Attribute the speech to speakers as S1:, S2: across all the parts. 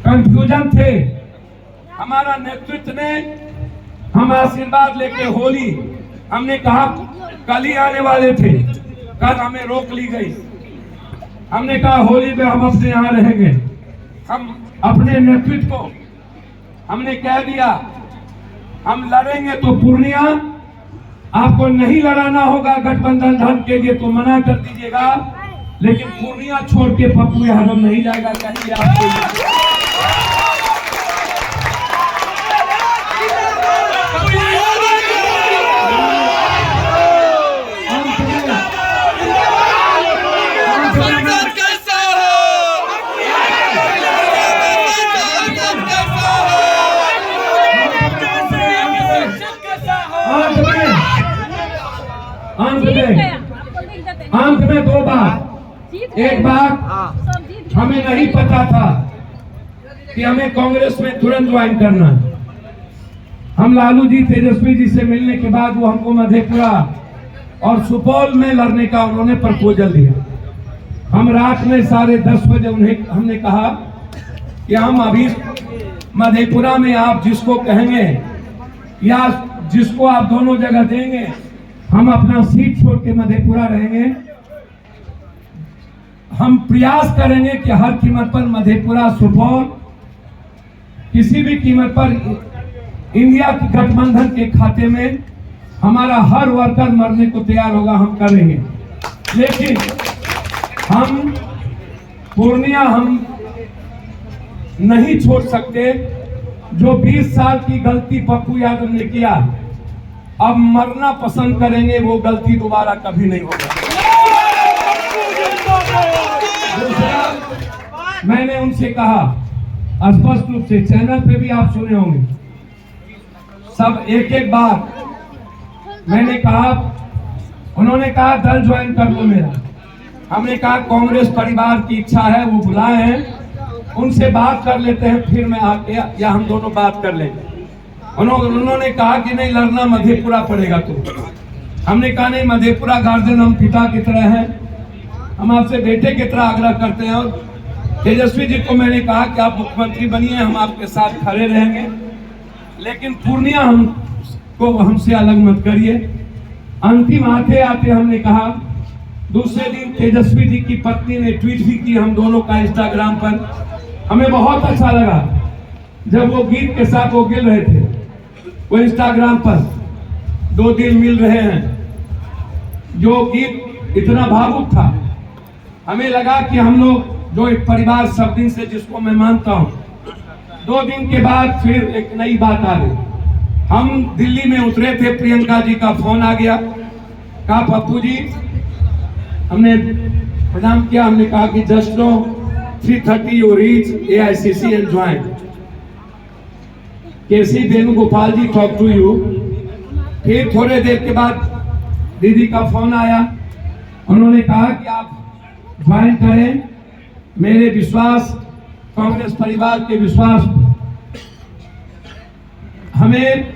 S1: Confusion थे। हमारा नेतृत्व ने हम आशीर्वाद लेके होली, हमने कहा कल ही आने वाले थे, कल हमें रोक ली गई। हमने कहा होली में हम अपने यहाँ रहेंगे। हम अपने नेतृत्व को हमने कह दिया हम लड़ेंगे तो पूर्णिया, आपको नहीं लड़ाना होगा गठबंधन धन के लिए तो मना कर दीजिएगा, लेकिन पूर्णिया छोड़ के पप्पू यादव नहीं जाएगा कहीं आपको। अंत में दो बात। एक बात, हमें नहीं पता था कि हमें कांग्रेस में तुरंत ज्वाइन करना है। हम लालू जी तेजस्वी जी से मिलने के बाद वो हमको मधेपुरा और सुपौल में लड़ने का उन्होंने प्रपोजल दिया। हम रात में 10:30 बजे उन्हें हमने कहा कि हम अभी मधेपुरा में आप जिसको कहेंगे या जिसको आप दोनों जगह देंगे, हम अपना सीट छोड़ के मधेपुरा रहेंगे। हम प्रयास करेंगे कि हर कीमत पर मधेपुरा सुपौल किसी भी कीमत पर इंडिया की गठबंधन के खाते में हमारा हर वर्कर मरने को तैयार होगा, हम करेंगे। लेकिन हम पूर्णिया हम नहीं छोड़ सकते। जो 20 साल की गलती पप्पू यादव ने किया, अब मरना पसंद करेंगे, वो गलती दोबारा कभी नहीं होगा। मैंने उनसे कहा स्पष्ट रूप से, चैनल पे भी आप सुने होंगे, सब एक एक बात मैंने कहा। उन्होंने कहा दल ज्वाइन कर लो मेरा। हमने कहा कांग्रेस परिवार की इच्छा है, वो बुलाए हैं, उनसे बात कर लेते हैं, फिर मैं आके या हम दोनों बात कर लेंगे। उन्होंने कहा कि नहीं लड़ना मधेपुरा पड़ेगा। तो हमने कहा नहीं, मधेपुरा गार्जियन हम पिता की तरह हैं, हम आपसे बेटे की तरह आग्रह करते हैं। और तेजस्वी जी को मैंने कहा कि आप मुख्यमंत्री बनिए, हम आपके साथ खड़े रहेंगे, लेकिन पूर्णिया हमसे अलग मत करिए। अंतिम आते आते हमने कहा, दूसरे दिन तेजस्वी जी की पत्नी ने ट्वीट भी की हम दोनों का इंस्टाग्राम पर। हमें बहुत अच्छा लगा जब वो गीत के साथ वो गिल रहे थे, वो इंस्टाग्राम पर दो दिल मिल रहे हैं, जो गीत इतना भावुक था। हमें लगा कि हम लोग जो एक परिवार सब दिन से जिसको मैं मानता हूँ, 2 दिन के बाद फिर एक नई बात आ गई। हम दिल्ली में उतरे थे, प्रियंका जी का फोन आ गया, कहा पप्पू जी, हमने प्रणाम किया, हमने कहा कि just no 3:30 you reach AICC and join. K C Venugopal ji talk to you. फिर थोड़े देर के बाद दीदी का फोन आया, उन्होंने कहा कि आप ज्वाइन करें। मेरे विश्वास, कांग्रेस परिवार के विश्वास, हमें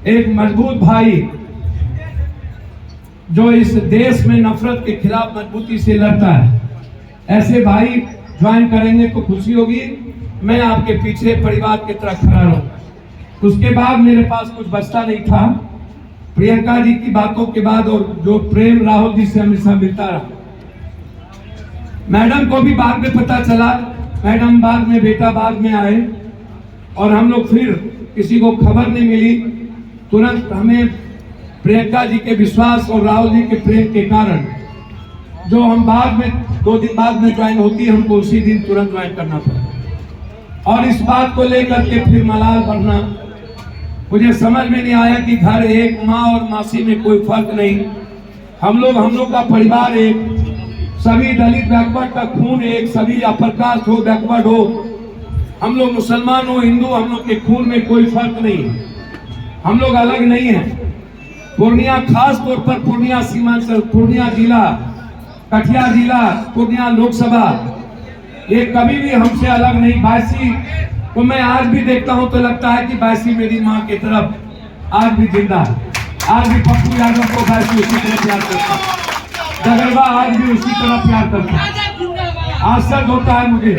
S1: एक मजबूत भाई जो इस देश में नफरत के खिलाफ मजबूती से लड़ता है, ऐसे भाई ज्वाइन करेंगे तो खुशी होगी। मैं आपके पीछे परिवार की तरह खड़ा रहूं। उसके बाद मेरे पास कुछ बचता नहीं था। प्रियंका जी की बातों के बाद और जो प्रेम राहुल जी से हमेशा मिलता रहा, मैडम को भी बाद में पता चला, मैडम बाद में, बेटा बाद में आए, और हम लोग फिर किसी को खबर नहीं मिली। तुरंत हमें प्रियंका जी के विश्वास और राहुल जी के प्रेम के कारण जो हम बाद में 2 दिन बाद में ज्वाइन होती है, हमको उसी दिन तुरंत ज्वाइन करना पड़ा। और इस बात को लेकर के फिर मलाल बढ़ना, मुझे समझ में नहीं आया कि घर एक, माँ और मासी में कोई फर्क नहीं, हम लोग का परिवार एक, सभी दलित बैकवर्ड का खून एक, सभी अपर कास्ट हो, बैकवर्ड हो, हम लोग मुसलमान हो, हिंदू, हम लोग के खून में कोई फर्क नहीं, हम लोग अलग नहीं हैं। पूर्णिया, खास तौर पर पूर्णिया सीमांचल, पूर्णिया जिला, कटिहार जिला, पूर्णिया लोकसभा, ये कभी भी हमसे अलग नहीं। बायसी को मैं आज भी देखता हूं तो लगता है कि बायसी मेरी माँ की तरफ आज भी जिंदा है। आज भी पप्पू यादव को बायसी उसी तरह प्यार करता है, डगरवा आज भी उसी तरह प्यार करता है। आश्चर्य होता है मुझे